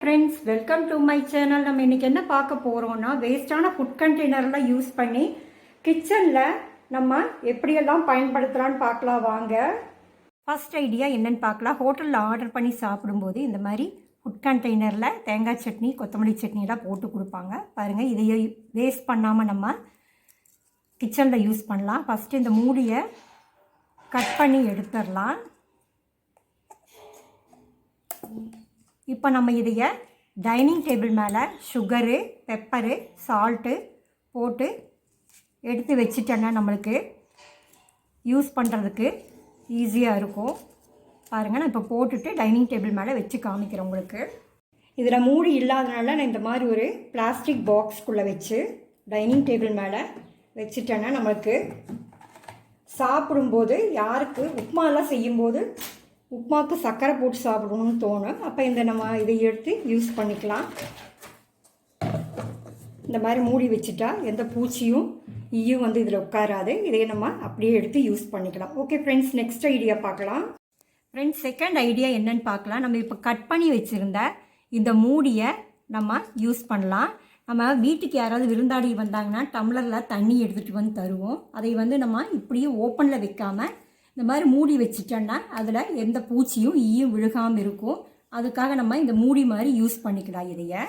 Friends, welcome to my channel. நம்ம இன்றைக்கி என்ன பார்க்க போகிறோம்னா, வேஸ்ட்டான ஃபுட் கண்டெய்னர்லாம் யூஸ் பண்ணி கிச்சனில் நம்ம எப்படியெல்லாம் பயன்படுத்தலான்னு பார்க்கலாம் வாங்க. ஃபர்ஸ்ட் ஐடியா என்னென்னு பார்க்கலாம். ஹோட்டலில் ஆர்டர் பண்ணி சாப்பிடும்போது இந்த மாதிரி ஃபுட் கண்டெய்னரில் தேங்காய் சட்னி, கொத்தமல்லி சட்னியெல்லாம் போட்டு கொடுப்பாங்க. பாருங்கள், இதையே வேஸ்ட் பண்ணாமல் நம்ம கிச்சனில் யூஸ் பண்ணலாம். ஃபஸ்ட்டு இந்த மூடியை கட் பண்ணி எடுத்துடலாம். இப்போ நம்ம இதைய டைனிங் டேபிள் மேலே சுகரு, பெப்பரு, சால்ட்டு போட்டு எடுத்து வச்சுட்டோன்னா நம்மளுக்கு யூஸ் பண்ணுறதுக்கு ஈஸியாக இருக்கும். பாருங்கள், நான் இப்போ போட்டுட்டு டைனிங் டேபிள் மேலே வச்சு காமிக்கிறேன் உங்களுக்கு. இதில் மூடி இல்லாதனால நான் இந்த மாதிரி ஒரு பிளாஸ்டிக் பாக்ஸ்குள்ளே வச்சு டைனிங் டேபிள் மேலே வச்சுட்டேன்னா நம்மளுக்கு சாப்பிடும்போது யாருக்கு உப்புமாலாம் செய்யும்போது உப்புமாவுக்கு சர்க்கரை போட்டு சாப்பிடணும்னு தோணும். அப்போ நம்ம இதை எடுத்து யூஸ் பண்ணிக்கலாம். இந்த மாதிரி மூடி வச்சுட்டா எந்த பூச்சியும் ஈயும் இதில் உட்காராது. இதையே நம்ம அப்படியே எடுத்து யூஸ் பண்ணிக்கலாம். ஓகே ஃப்ரெண்ட்ஸ், நெக்ஸ்ட் ஐடியா பார்க்கலாம். ஃப்ரெண்ட்ஸ், செகண்ட் ஐடியா என்னன்னு பார்க்கலாம். நம்ம இப்போ கட் பண்ணி வச்சுருந்த இந்த மூடியை நம்ம யூஸ் பண்ணலாம். நம்ம வீட்டுக்கு யாராவது விருந்தாடி வந்தாங்கன்னா டம்ளரில் தண்ணி எடுத்துகிட்டு வந்து தருவோம். அதை நம்ம இப்படியே ஓப்பனில் வைக்காமல் இந்த மாதிரி மூடி வச்சுட்டோன்னா அதில் எந்த பூச்சியும் ஈயும் விழுகாமல் இருக்கும். அதுக்காக நம்ம இந்த மூடி மாதிரி யூஸ் பண்ணிக்கலாம் இதைய.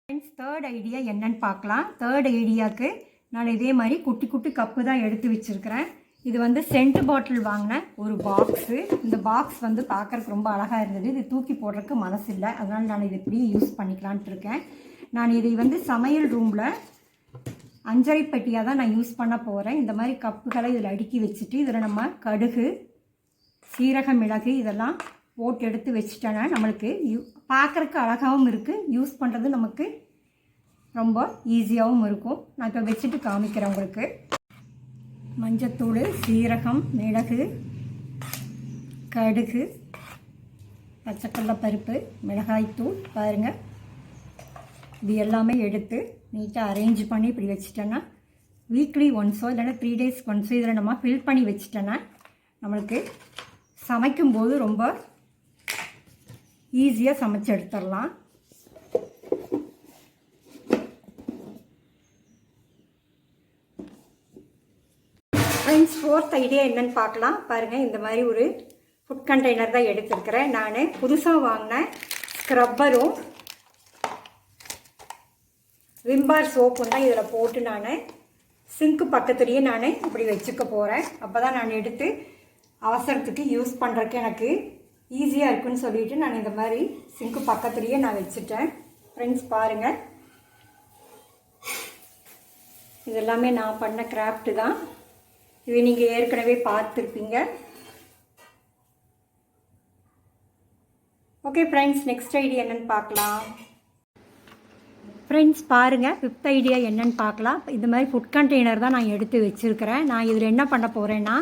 ஃப்ரெண்ட்ஸ், தேர்ட் ஐடியா என்னன்னு பார்க்கலாம். தேர்ட் ஐடியாவுக்கு நான் இதே மாதிரி குட்டி குட்டி கப்பு தான் எடுத்து வச்சுருக்கிறேன். இது சென்ட் பாட்டில் வாங்கின ஒரு பாக்ஸு. இந்த பாக்ஸ் பார்க்குறதுக்கு ரொம்ப அழகாக இருந்தது. இது தூக்கி போடுறதுக்கு மனசு இல்லை, அதனால் நான் இதை இப்படியே யூஸ் பண்ணிக்கலான்ட்டு இருக்கேன். நான் இதை சமையல் ரூமில் அஞ்சரை பெட்டியாக தான் நான் யூஸ் பண்ண போகிறேன். இந்த மாதிரி கப்புகளை இதில் அடுக்கி வச்சுட்டு இதில் நம்ம கடுகு, சீரக, மிளகு இதெல்லாம் போட்டு எடுத்து வச்சுட்டோன்னா நம்மளுக்கு பார்க்குறக்கு அழகாகவும் இருக்குது, யூஸ் பண்ணுறது நமக்கு ரொம்ப ஈஸியாகவும் இருக்கும். நான் இப்போ வச்சுட்டு காமிக்கிறேன் உங்களுக்கு. மஞ்சத்தூள், சீரகம், மிளகு, கடுகு, பச்சைக்கடலை பருப்பு, மிளகாய்த்தூள், பாருங்கள், இது எல்லாமே எடுத்து நீட்டாக அரேஞ்ச் பண்ணி இப்படி வச்சுட்டோன்னா வீக்லி ஒன்ஸோ இல்லைன்னா 3 days ஒன்ஸோ இதில் நம்ம ஃபில் பண்ணி வச்சுட்டோன்னா நம்மளுக்கு சமைக்கும்போது ரொம்ப ஈஸியாக சமைச்சு எடுத்துடலாம். ஃப்ரெண்ட்ஸ், ஃபோர்த் ஐடியா என்னன்னு பார்க்கலாம். பாருங்கள், இந்த மாதிரி ஒரு ஃபுட் கண்டெய்னர் தான் எடுத்துருக்கிறேன். நான் புதுசாக வாங்கின ஸ்க்ரப்பரும் விம்பார் சோப்பும் தான் இதில் போட்டு நான் சிங்க்கு பக்கத்துலேயே நான் இப்படி வச்சுக்க போகிறேன். அப்போ தான் நான் எடுத்து அவசரத்துக்கு யூஸ் பண்ணுறதுக்கு எனக்கு ஈஸியாக இருக்குன்னு சொல்லிவிட்டு நான் இந்த மாதிரி சிங்க்கு பக்கத்துலேயே நான் வச்சுட்டேன். ஃப்ரெண்ட்ஸ், பாருங்கள், இது எல்லாமே நான் பண்ண கிராஃப்ட்டு தான். இது நீங்கள் ஏற்கனவே பார்த்துருப்பீங்க. ஓகே ஃப்ரெண்ட்ஸ், நெக்ஸ்ட் ஐடியா என்னென்னு பார்க்கலாம். ஃப்ரெண்ட்ஸ், பாருங்கள், ஃபிஃப்த் ஐடியா என்னென்னு பார்க்கலாம். இந்த மாதிரி ஃபுட் கண்டெய்னர் தான் நான் எடுத்து வச்சுருக்கிறேன். நான் இதில் என்ன பண்ண போகிறேன்னா,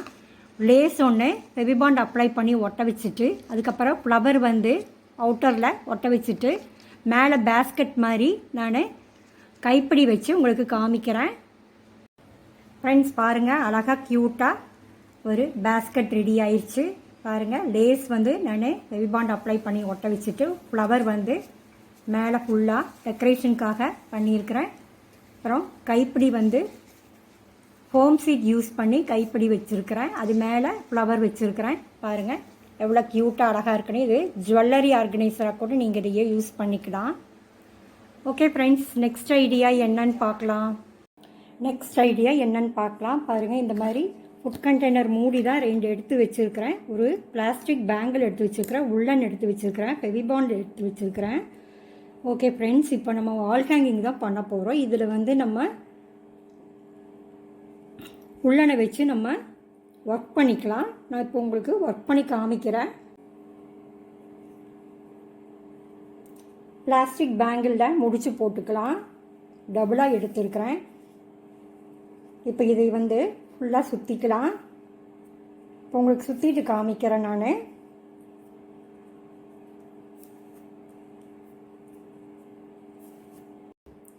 லேஸ் ஒன்று ஃபெவிபாண்ட் அப்ளை பண்ணி ஒட்ட வச்சுட்டு அதுக்கப்புறம் ஃப்ளவர் அவுட்டரில் ஒட்ட வச்சுட்டு மேலே பேஸ்கெட் மாதிரி நான் கைப்பிடி வச்சு உங்களுக்கு காமிக்கிறேன். ஃப்ரெண்ட்ஸ், பாருங்கள், அழகாக க்யூட்டாக ஒரு பேஸ்கெட் ரெடி ஆயிடுச்சு. பாருங்கள், லேஸ் நான் ஃபெவிபாண்ட் அப்ளை பண்ணி ஒட்ட வச்சுட்டு ஃப்ளவர் மேலே ஃபுல்லாக டெக்கரேஷனுக்காக பண்ணியிருக்கிறேன். அப்புறம் கைப்பிடி ஹோம் சீட் யூஸ் பண்ணி கைப்பிடி வச்சுருக்கிறேன். அது மேலே ஃப்ளவர் வச்சுருக்கிறேன். பாருங்கள், எவ்வளோ க்யூட்டாக அழகாக இருக்குன்னு. இது ஜுவல்லரி ஆர்கனைசராக கூட நீங்கள் இதையே யூஸ் பண்ணிக்கலாம். ஓகே ஃப்ரெண்ட்ஸ், நெக்ஸ்ட் ஐடியா என்னன்னு பார்க்கலாம். பாருங்கள், இந்த மாதிரி ஃபுட் கண்டெய்னர் மூடி தான் 2 எடுத்து வச்சுருக்கிறேன். ஒரு பிளாஸ்டிக் பேங்கிள் எடுத்து வச்சுருக்கிறேன், உள்ளன் எடுத்து வச்சுருக்கிறேன், ஃபெவிபாண்ட் எடுத்து வச்சுருக்கிறேன். ஓகே ஃப்ரெண்ட்ஸ், இப்போ நம்ம வால் ஹேங்கிங் தான் பண்ண போகிறோம். இதில் நம்ம உள்ளனை வச்சு நம்ம ஒர்க் பண்ணிக்கலாம். நான் இப்போ உங்களுக்கு ஒர்க் பண்ணி காமிக்கிறேன். பிளாஸ்டிக் பேங்கிளில் முடிச்சு போட்டுக்கலாம். டபுளாக எடுத்துருக்கிறேன். இப்போ இதை ஃபுல்லாக சுற்றிக்கலாம். இப்போ உங்களுக்கு சுற்றிட்டு காமிக்கிறேன் நான்.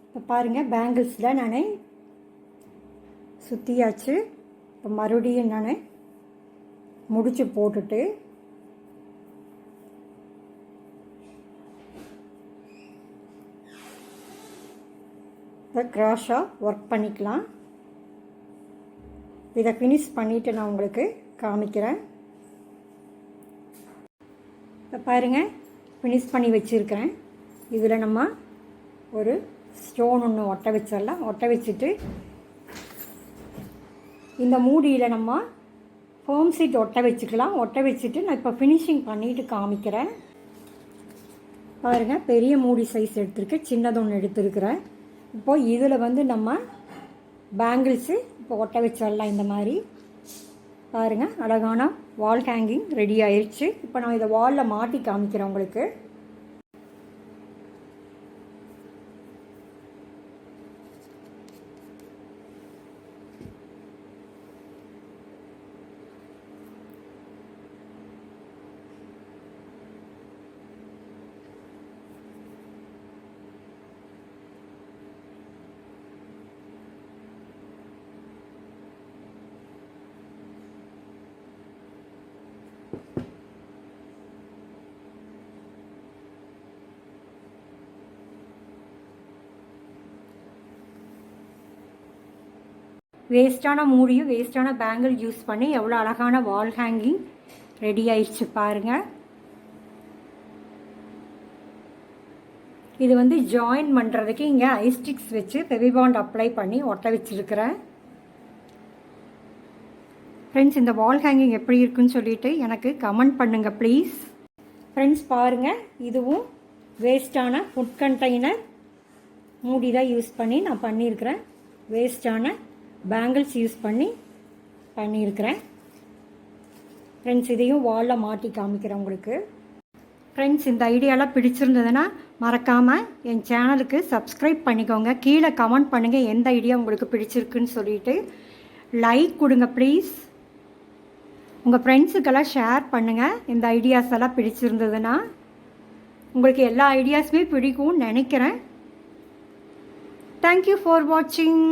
இப்போ பாருங்கள், பேங்கிள்ஸில் நான் சுற்றியாச்சு. இப்போ மறுபடியும் நான் முடிச்சு போட்டுட்டு இப்போ க்ராஷாக ஒர்க் பண்ணிக்கலாம். இதை ஃபினிஷ் பண்ணிவிட்டு நான் உங்களுக்கு காமிக்கிறேன். இப்போ பாருங்கள், ஃபினிஷ் பண்ணி வச்சுருக்கிறேன். இதில் நம்ம ஒரு ஸ்டோன் ஒன்று ஒட்ட வச்சிடலாம். ஒட்ட வச்சுட்டு இந்த மூடியில் நம்ம ஃபோம் சீட் ஒட்ட வச்சுக்கலாம். ஒட்ட வச்சுட்டு நான் இப்போ ஃபினிஷிங் பண்ணிவிட்டு காமிக்கிறேன். பாருங்கள், பெரிய மூடி சைஸ் எடுத்துருக்கேன், சின்னது ஒன்று எடுத்துருக்கிறேன். இப்போது இதில் வந்து நம்ம பேங்கிள்ஸு இப்போ ஒட்ட வச்சிடலாம். இந்த மாதிரி பாருங்கள், அழகான வால் ஹேங்கிங் ரெடி ஆயிடுச்சு. இப்போ நான் இதை வாலில் மாட்டி காமிக்கிறேன் உங்களுக்கு. வேஸ்ட்டான மூடியும் வேஸ்ட்டான பேங்கிள் யூஸ் பண்ணி எவ்வளோ அழகான வால் ஹேங்கிங் ரெடி ஆயிடுச்சு பாருங்கள். இது வந்து ஜாயின் பண்ணுறதுக்கு இங்கே ஐஸ்டிக்ஸ் வச்சு ஃபெவிபாண்ட் அப்ளை பண்ணி ஒட்ட வச்சுருக்கிறேன். ஃப்ரெண்ட்ஸ், இந்த வால் ஹேங்கிங் எப்படி இருக்குன்னு சொல்லிட்டு எனக்கு கமெண்ட் பண்ணுங்கள் ப்ளீஸ். ஃப்ரெண்ட்ஸ் பாருங்கள், இதுவும் வேஸ்ட்டான ஃபுட் கண்டெய்னர் மூடி தான் யூஸ் பண்ணி நான் பண்ணியிருக்கிறேன். வேஸ்ட்டான பேங்கிள்ஸ் யூஸ் பண்ணி பண்ணியிருக்கிறேன். ஃப்ரெண்ட்ஸ், இதையும் வாலில் மாட்டி காமிக்கிறேன் உங்களுக்கு. ஃப்ரெண்ட்ஸ், இந்த ஐடியாலாம் பிடிச்சிருந்ததுன்னா மறக்காமல் என் சேனலுக்கு சப்ஸ்கிரைப் பண்ணிக்கோங்க. கீழே கமெண்ட் பண்ணுங்கள் எந்த ஐடியா உங்களுக்கு பிடிச்சிருக்குன்னு சொல்லிட்டு. லைக் கொடுங்க ப்ளீஸ். உங்கள் ஃப்ரெண்ட்ஸுக்கெல்லாம் ஷேர் பண்ணுங்கள். இந்த ஐடியாஸ் எல்லாம் பிடிச்சிருந்ததுன்னா உங்களுக்கு எல்லா ஐடியாஸுமே பிடிக்கும்னு நினைக்கிறேன். தேங்க்யூ ஃபார் வாட்சிங்.